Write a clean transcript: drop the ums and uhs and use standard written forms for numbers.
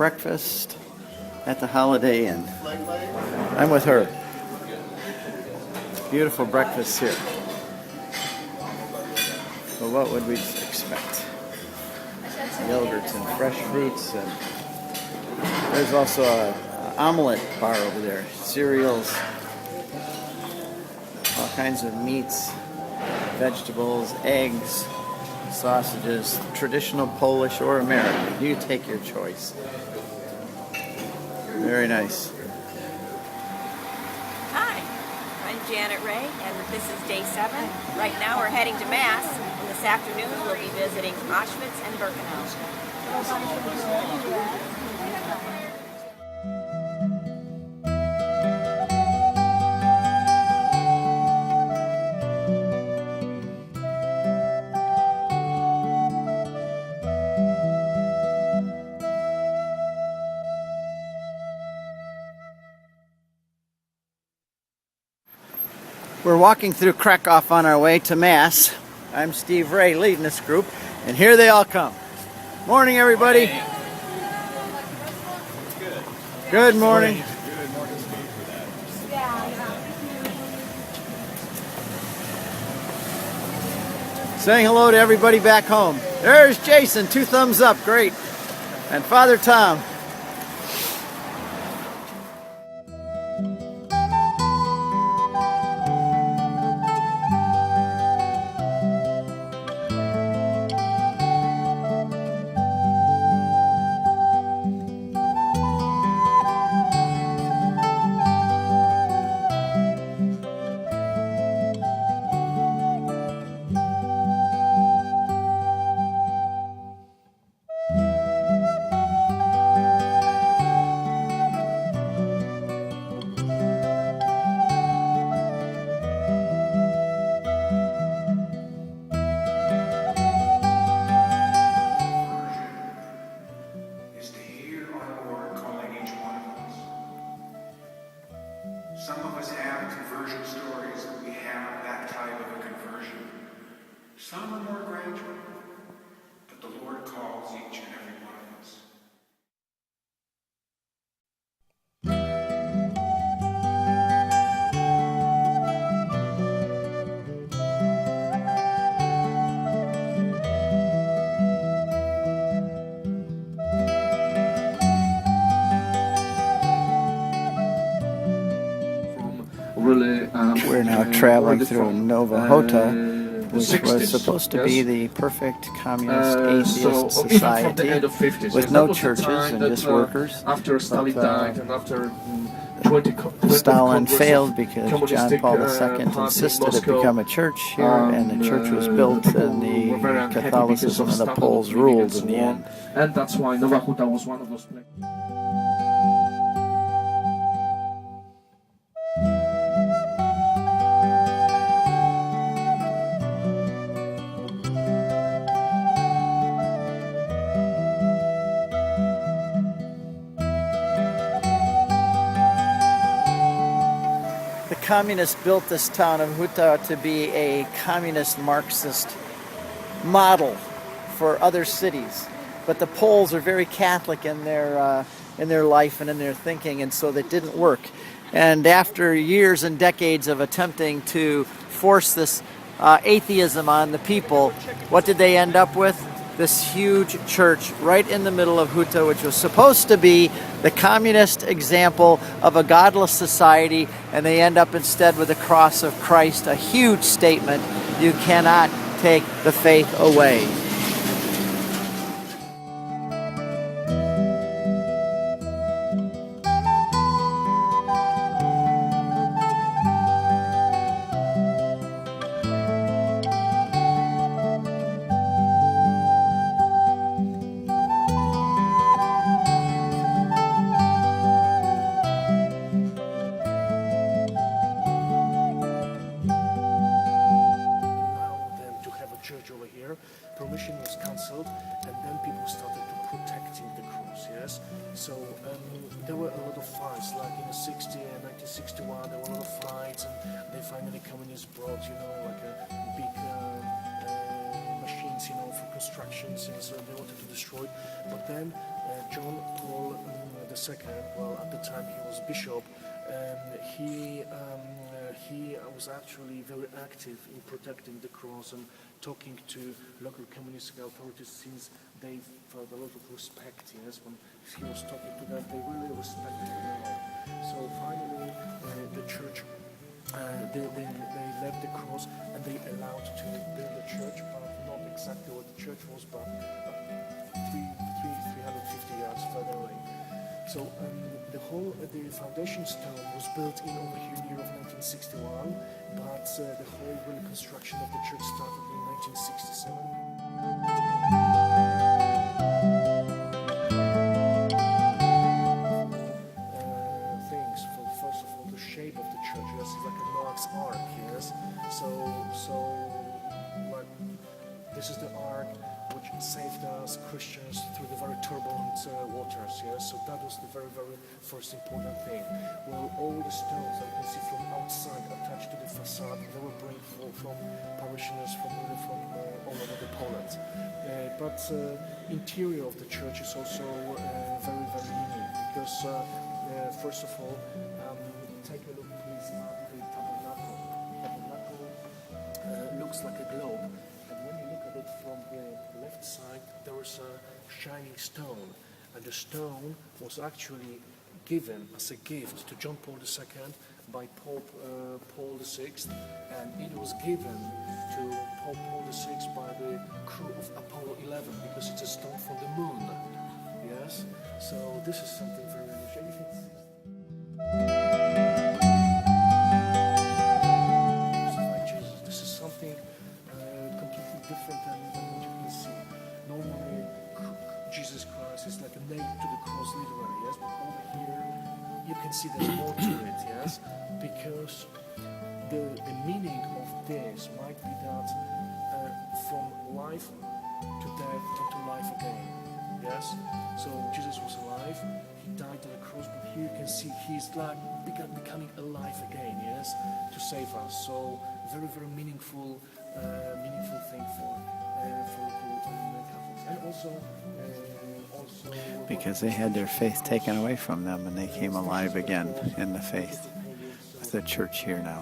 breakfast at the Holiday Inn. I'm with her. Beautiful breakfast here. So what would we expect? Yogurts and fresh fruits, and there's also an omelet bar over there. Cereals, all kinds of meats, vegetables, eggs, sausages, traditional Polish or American. You take your choice. Very nice. Hi, I'm Janet Ray, and this is day 7. Right now we're heading to Mass, and this afternoon we'll be visiting Auschwitz and Birkenau. We're walking through Krakow on our way to Mass. I'm Steve Ray, leading this group, and here they all come. Morning, everybody. Good morning. Saying hello to everybody back home. There's Jason, 2 thumbs up, great. And Father Tom. Some of us have conversion stories. We have that type of a conversion. Some are more gradual, but the Lord calls each and every one of us. We're now traveling through Nova Hota, which was supposed to be the perfect communist atheist society with no churches and just workers. Stalin failed because John Paul II insisted it become a church here, and the church was built, and the Catholicism and the Poles ruled in the end. And that's why Nova Huta was one of those places. The communists built this town of Huta to be a communist Marxist model for other cities, but the Poles are very Catholic in their life and in their thinking, and so that didn't work. And after years and decades of attempting to force this atheism on the people, what did they end up with? This huge church right in the middle of Huta, which was supposed to be the communist example of a godless society, and they end up instead with the cross of Christ, a huge statement. You cannot take the faith away. Permission was cancelled, and then people started to protecting the cross, yes? So there were a lot of fights, like in the 1961, there were a lot of fights, and they finally communists brought, like a big machines, for constructions, and so they wanted to destroy it. But then John Paul II, well, at the time he was bishop, he was actually very active in protecting the cross and talking to local communist authorities, since they felt a lot of respect. Yes, when he was talking to them, they really respected him. So finally, the church, they left the cross and they allowed to build a church, but not exactly what the church was, but 350 yards further away. So the foundation stone was built in over here in the year of 1961, but the whole real construction of the church started in 1967. Things. First of all, the shape of the church, yes, it's like a Noah's Ark, yes. So like this is the ark which saved us Christians through the very turbulent waters, yes. So that was the very, very first important thing. Well, all the stones that you can see from outside attached to the facade, they were brought from parishioners from all over the Poland. But interior of the church is also very, very unique, because first of all, take a look please at the tabernacle. Tabernacle looks like a globe, and when you look at it from the left side, there is a shining stone, and the stone was actually given as a gift to John Paul II by Pope Paul VI, and it was given to Pope Paul VI by the crew of Apollo 11, because it's a stone from the moon. Yes, so this is something very unusual. Jesus, this is something completely different than what you can see. Normally, Jesus Christ is like a nail to the cross, literally, yes. But over here, you can see there's more to it, yes, because the meaning of this might be that from life to death and to life again. Yes, so Jesus was alive, he died on the cross, but here you can see he's like becoming alive again, yes, to save us. So very, very meaningful thing for Catholics, and also Because they had their faith taken away from them and they came alive again in the faith with the church here now.